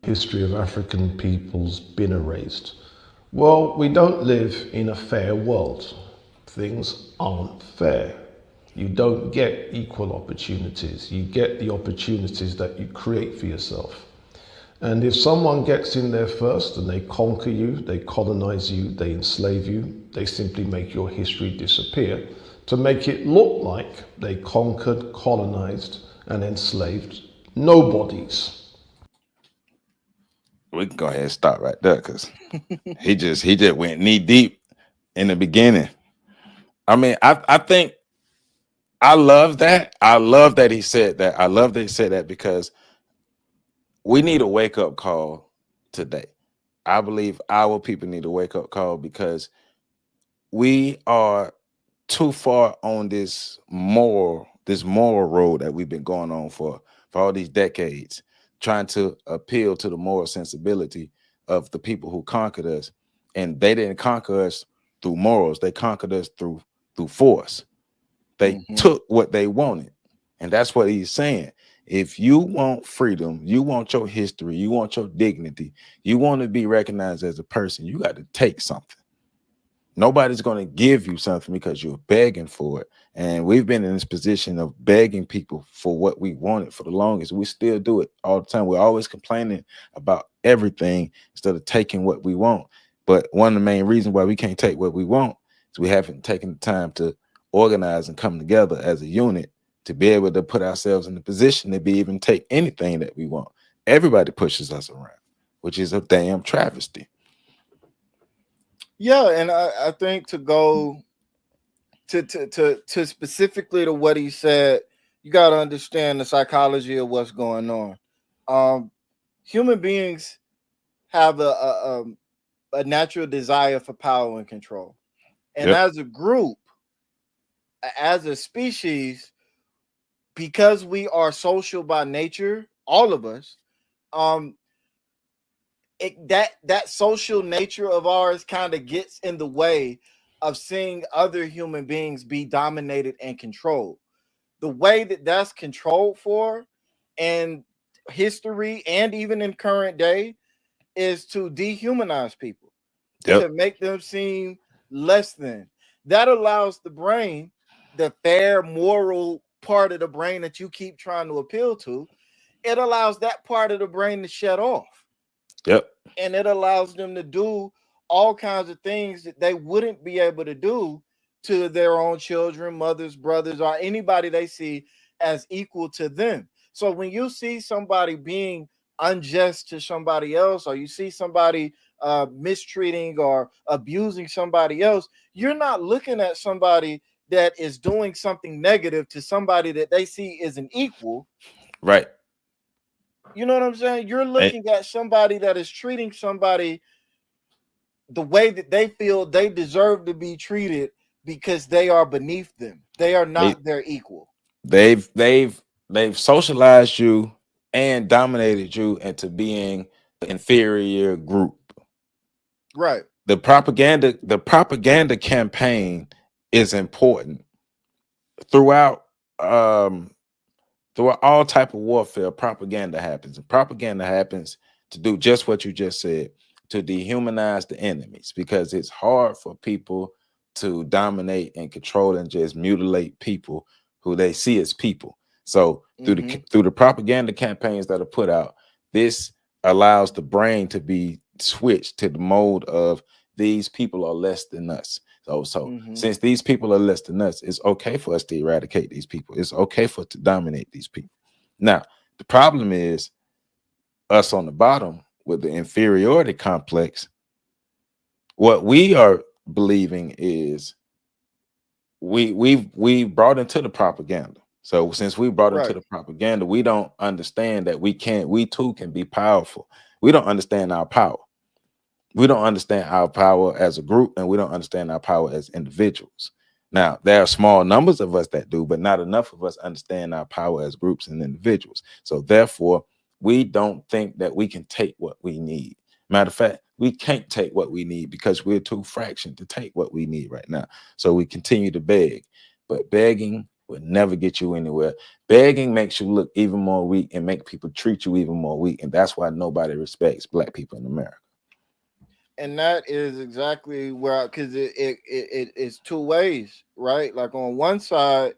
history of African peoples been erased? Well, we don't live in a fair world. Things aren't fair. You don't get equal opportunities. You get the opportunities that you create for yourself. And if someone gets in there first and they conquer you, they colonize you, they enslave you, they simply make your history disappear to make it look like they conquered, colonized, and enslaved nobodies. We can go ahead and stop right there because he just went knee deep in the beginning. I mean, I think I love that. I love that he said that. I love that he said that because we need a wake up call today. I believe our people need a wake up call because we are too far on this moral road that we've been going on for all these decades, trying to appeal to the moral sensibility of the people who conquered us. And they didn't conquer us through morals, they conquered us through force. They took what they wanted. And that's what he's saying. If you want freedom, you want your history, you want your dignity, you want to be recognized as a person, you got to take something. Nobody's going to give you something because you're begging for it. And we've been in this position of begging people for what we wanted for the longest. We still do it all the time. We're always complaining about everything instead of taking what we want. But one of the main reasons why we can't take what we want is we haven't taken the time to organize and come together as a unit to be able to put ourselves in the position to be even take anything that we want. Everybody pushes us around, which is a damn travesty. Yeah, and I think to go to specifically to what he said, you got to understand the psychology of what's going on. Um, Human beings have a natural desire for power and control, and Yep. as a group, as a species, because we are social by nature, all of us, um, that social nature of ours kind of gets in the way of seeing other human beings be dominated and controlled. The way that that's controlled for and history and even in current day is to dehumanize people, to Yep. make them seem less than. That allows the brain, the fair moral part of the brain that you keep trying to appeal to, it allows that part of the brain to shut off, Yep. and it allows them to do all kinds of things that they wouldn't be able to do to their own children, mothers, brothers, or anybody they see as equal to them. So when you see somebody being unjust to somebody else, or you see somebody mistreating or abusing somebody else, you're not looking at somebody that is doing something negative to somebody that they see as an equal. Right. You know what I'm saying? You're And looking at somebody that is treating somebody the way that they feel they deserve to be treated because they are beneath them. They are they not their equal. they've socialized you and dominated you into being the inferior group. Right. The propaganda campaign is important throughout um throughout all type of warfare. Propaganda happens, and propaganda happens to do just what you just said, to dehumanize the enemies, because it's hard for people to dominate and control and just mutilate people who they see as people. So Mm-hmm. through the propaganda campaigns that are put out, this allows the brain to be switched to the mode of these people are less than us. So Mm-hmm. since these people are less than us, it's okay for us to eradicate these people. It's okay for us to dominate these people. Now, the problem is us on the bottom with the inferiority complex. What we are believing is we brought into the propaganda. So since we brought into Right. the propaganda, we don't understand that we too can be powerful. We don't understand our power. We don't understand our power as a group, and we don't understand our power as individuals. Now, there are small numbers of us that do, but not enough of us understand our power as groups and individuals. So therefore, we don't think that we can take what we need. Matter of fact, we can't take what we need because we're too fractioned to take what we need right now. So we continue to beg, but begging will never get you anywhere. Begging makes you look even more weak and make people treat you even more weak. And that's why nobody respects black people in America. And that is exactly where, because it's two ways, right? Like on one side,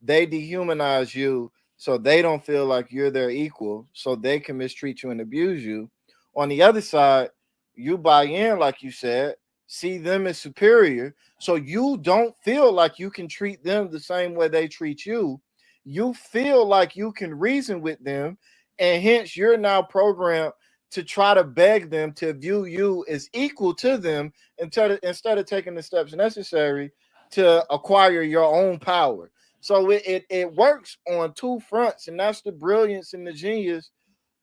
they dehumanize you so they don't feel like you're their equal, so they can mistreat you and abuse you. On the other side, you buy in, like you said, see them as superior, so you don't feel like you can treat them the same way they treat you. You feel like you can reason with them, and hence you're now programmed to try to beg them to view you as equal to them instead of taking the steps necessary to acquire your own power. So it works on two fronts, and that's the brilliance and the genius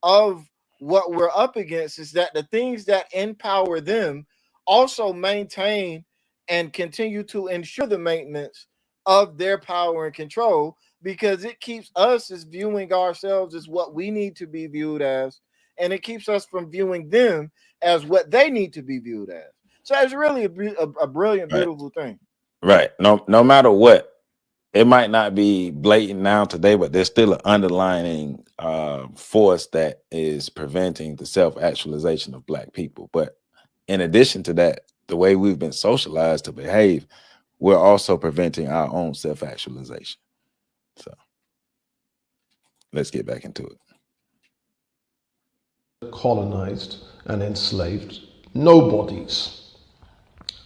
of what we're up against, is that the things that empower them also maintain and continue to ensure the maintenance of their power and control, because it keeps us as viewing ourselves as what we need to be viewed as, and it keeps us from viewing them as what they need to be viewed as. So it's really a brilliant, Right. beautiful thing. Right. No matter what, it might not be blatant now today, but there's still an underlying force that is preventing the self-actualization of black people. But in addition to that, the way we've been socialized to behave, we're also preventing our own self-actualization. So let's get back into it. Colonized and enslaved nobodies.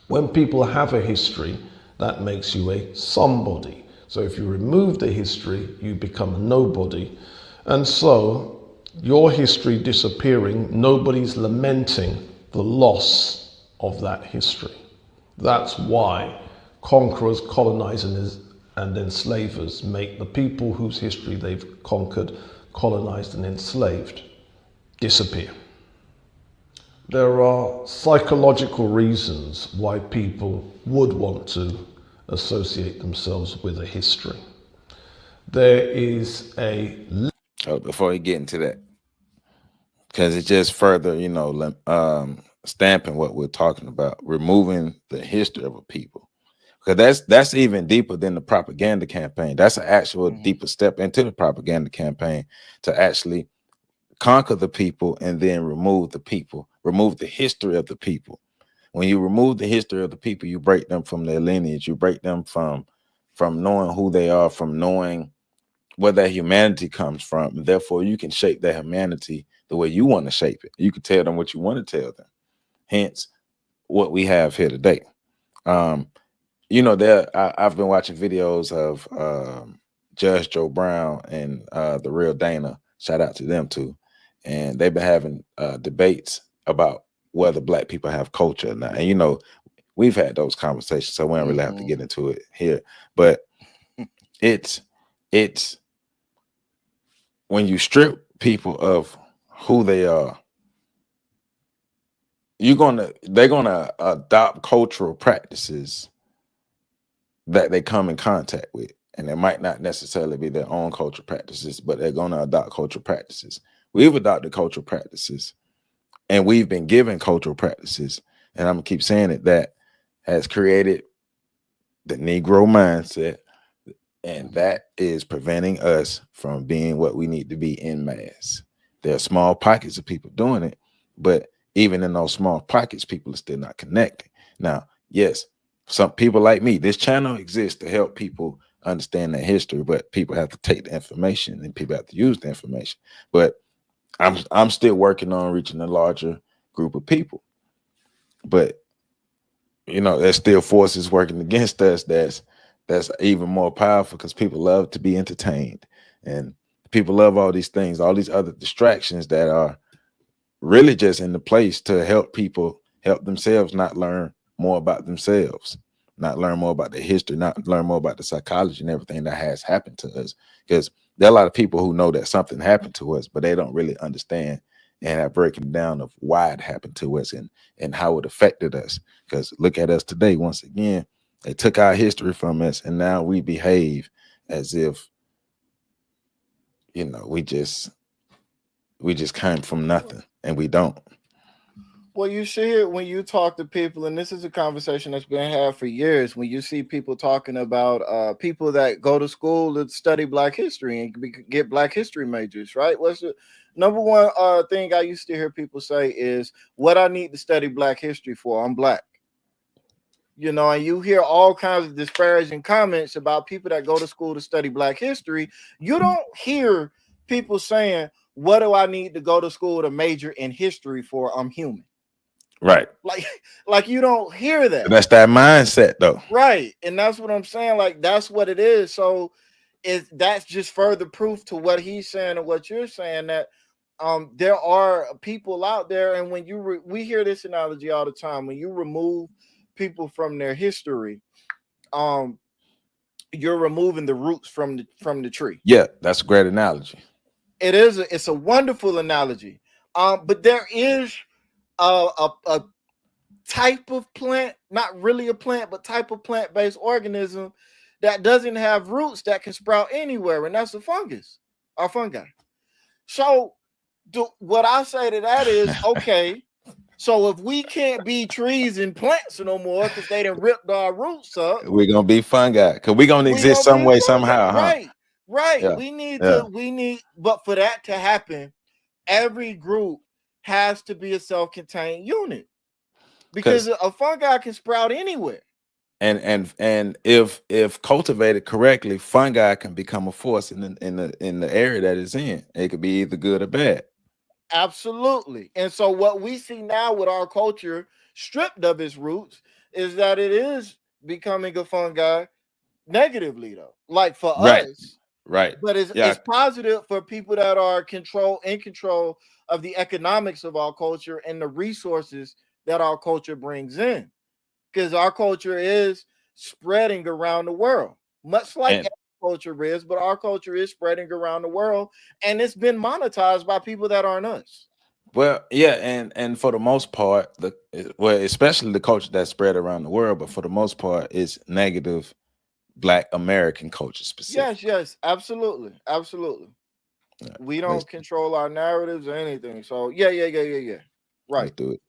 When people have a history, that makes you a somebody. So if you remove the history, you become a nobody. And so your history disappearing, nobody's lamenting the loss of that history. That's why conquerors, colonizers, and enslavers make the people whose history they've conquered, colonized, and enslaved disappear. There are psychological reasons why people would want to associate themselves with a history. There is a Before we get into that, because it just further, stamping what we're talking about, removing the history of a people, because that's even deeper than the propaganda campaign. That's an actual deeper step into the propaganda campaign, to actually conquer the people and then remove the people, remove the history of the people. When you remove the history of the people, you break them from their lineage, you break them from knowing who they are, from knowing where their humanity comes from. Therefore, you can shape their humanity the way you want to shape it. You can tell them what you want to tell them. Hence, what we have here today. I've been watching videos of Judge Joe Brown and the Real Dana. Shout out to them too. And they've been having debates about whether black people have culture or not. And we've had those conversations, so we don't really have to get into it here. But it's when you strip people of who they are, they're gonna adopt cultural practices that they come in contact with. And it might not necessarily be their own cultural practices, but they're gonna adopt cultural practices. We've adopted cultural practices, and we've been given cultural practices, and I'm gonna keep saying it, that has created the Negro mindset, and that is preventing us from being what we need to be in mass. There are small pockets of people doing it, but even in those small pockets, people are still not connecting. Now, yes, some people like me, this channel exists to help people understand their history, but people have to take the information and people have to use the information. But I'm still working on reaching a larger group of people. But there's still forces working against us that's even more powerful, because people love to be entertained, and people love all these things, all these other distractions that are really just in the place to help people help themselves not learn more about themselves, not learn more about their history, not learn more about the psychology and everything that has happened to us. Because there are a lot of people who know that something happened to us, but they don't really understand and are breaking down of why it happened to us and how it affected us. Because look at us today. Once again, they took our history from us, and now we behave as if we just came from nothing, and we don't. Well, you see it when you talk to people, and this is a conversation that's been had for years. When you see people talking about people that go to school to study Black history and get Black history majors, right? What's the number one thing I used to hear people say is, "What I need to study Black history for? I'm Black." You know, and you hear all kinds of disparaging comments about people that go to school to study Black history. You don't hear people saying, "What do I need to go to school to major in history for? I'm human." Right. Like, like you don't hear that. That's that mindset, though. Right. And that's what I'm saying. Like, that's what it is. So that's just further proof to what he's saying and what you're saying, that there are people out there, and when you we hear this analogy all the time, when you remove people from their history, you're removing the roots from the tree. Yeah, that's a great analogy. It's a wonderful analogy. But there is a type of plant, not really a plant, but type of plant-based organism that doesn't have roots that can sprout anywhere, and that's a fungus or fungi. So what I say to that is, okay, so if we can't be trees and plants no more because they done ripped our roots up, we're gonna be fungi because we're gonna exist some way, somehow, huh? Right. Yeah. We need, but for that to happen, every group has to be a self-contained unit, because a fungi can sprout anywhere. And if cultivated correctly, fungi can become a force in the area that it's in. It could be either good or bad. Absolutely. And so what we see now with our culture stripped of its roots is that it is becoming a fungi negatively, though. Like for us. Right. But it's positive for people that are in control of the economics of our culture and the resources that our culture brings in. Because our culture is spreading around the world, much like culture is, but our culture is spreading around the world, and it's been monetized by people that aren't us. Well, yeah, and for the most part, especially the culture that's spread around the world, but for the most part, it's negative Black American culture specific. Yes, absolutely. Yeah, we don't control our narratives or anything. So yeah. Right. Let's do it.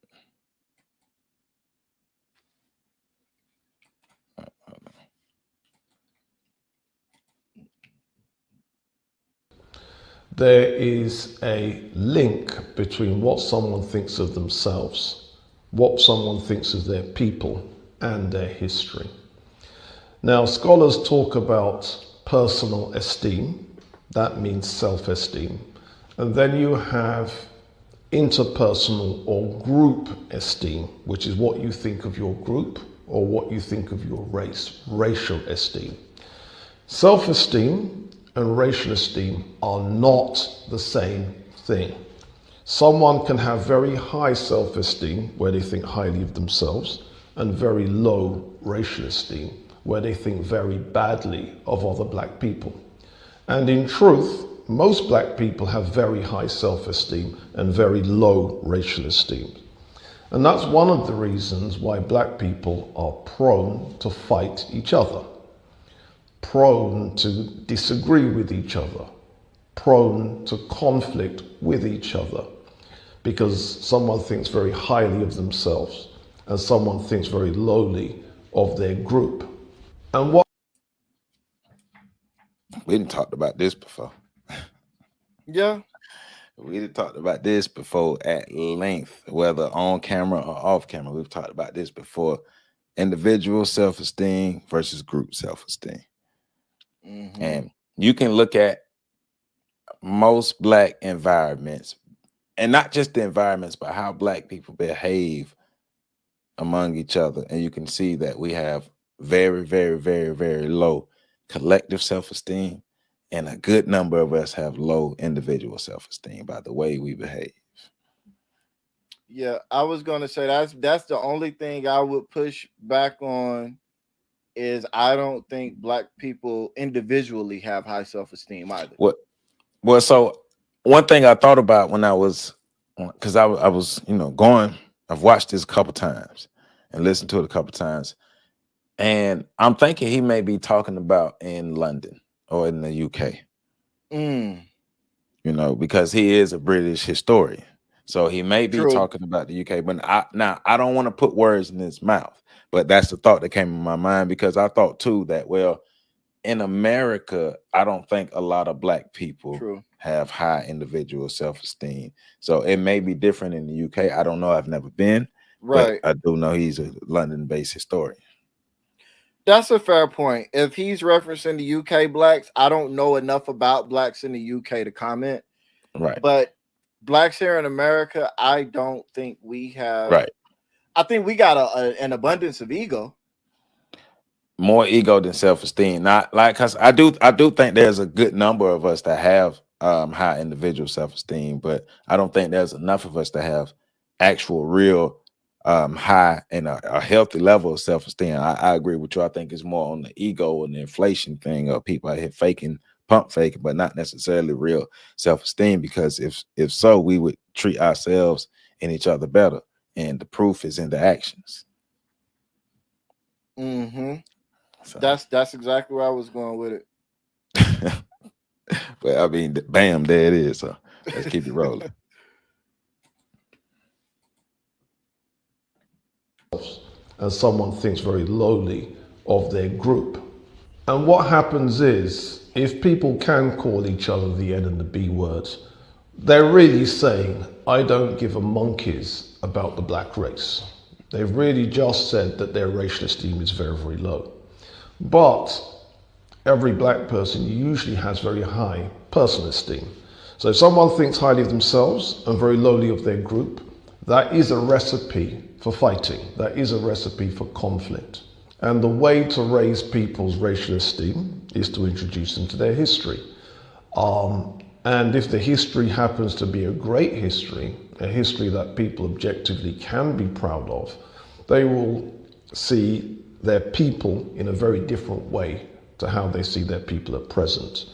There is a link between what someone thinks of themselves, what someone thinks of their people, and their history. Now, scholars talk about personal esteem, that means self-esteem, and then you have interpersonal or group esteem, which is what you think of your group or what you think of your race, racial esteem. Self-esteem and racial esteem are not the same thing. Someone can have very high self-esteem where they think highly of themselves, and very low racial esteem where they think very badly of other Black people. And in truth, most Black people have very high self-esteem and very low racial esteem. And that's one of the reasons why Black people are prone to fight each other, prone to disagree with each other, prone to conflict with each other, because someone thinks very highly of themselves and someone thinks very lowly of their group. And what we didn't talk about this before. Yeah. We done talked about this before at length, whether on camera or off camera. We've talked about this before. Individual self-esteem versus group self-esteem. Mm-hmm. And you can look at most Black environments, and not just the environments, but how Black people behave among each other. And you can see that we have very, very, very, very low collective self-esteem. And a good number of us have low individual self-esteem by the way we behave. Yeah, I was going to say that's the only thing I would push back on, is I don't think Black people individually have high self-esteem either. Well, so one thing I thought about when I was, because I was, I've watched this a couple times and listened to it a couple times. And I'm thinking he may be talking about in London or in the UK, because he is a British historian. So he may be True. talking about the UK, but I don't want to put words in his mouth, but that's the thought that came in my mind, because I thought too that, well, in America, I don't think a lot of Black people True. have high individual self-esteem. So it may be different in the UK. I don't know. I've never been, Right. but I do know he's a London-based historian. That's a fair point. If he's referencing the UK Blacks, I don't know enough about Blacks in the UK to comment. Right. But Blacks here in America, I don't think we have. Right. I think we got an abundance of ego. More ego than self-esteem. Not like, because I do think there's a good number of us that have high individual self-esteem, but I don't think there's enough of us that have actual real high and a healthy level of self-esteem. I agree with you. I think it's more on the ego and the inflation thing of people out here faking, pump faking, but not necessarily real self-esteem, because if so, we would treat ourselves and each other better. And the proof is in the actions. Mm-hmm. So. That's exactly where I was going with it. But I mean, bam, there it is. So let's keep it rolling. And someone thinks very lowly of their group. And what happens is, if people can call each other the N and the B words, they're really saying, I don't give a monkeys about the Black race. They've really just said that their racial esteem is very, very low. But every Black person usually has very high personal esteem. So if someone thinks highly of themselves and very lowly of their group, that is a recipe for fighting. That is a recipe for conflict. And the way to raise people's racial esteem is to introduce them to their history. And if the history happens to be a great history, a history that people objectively can be proud of, they will see their people in a very different way to how they see their people at present.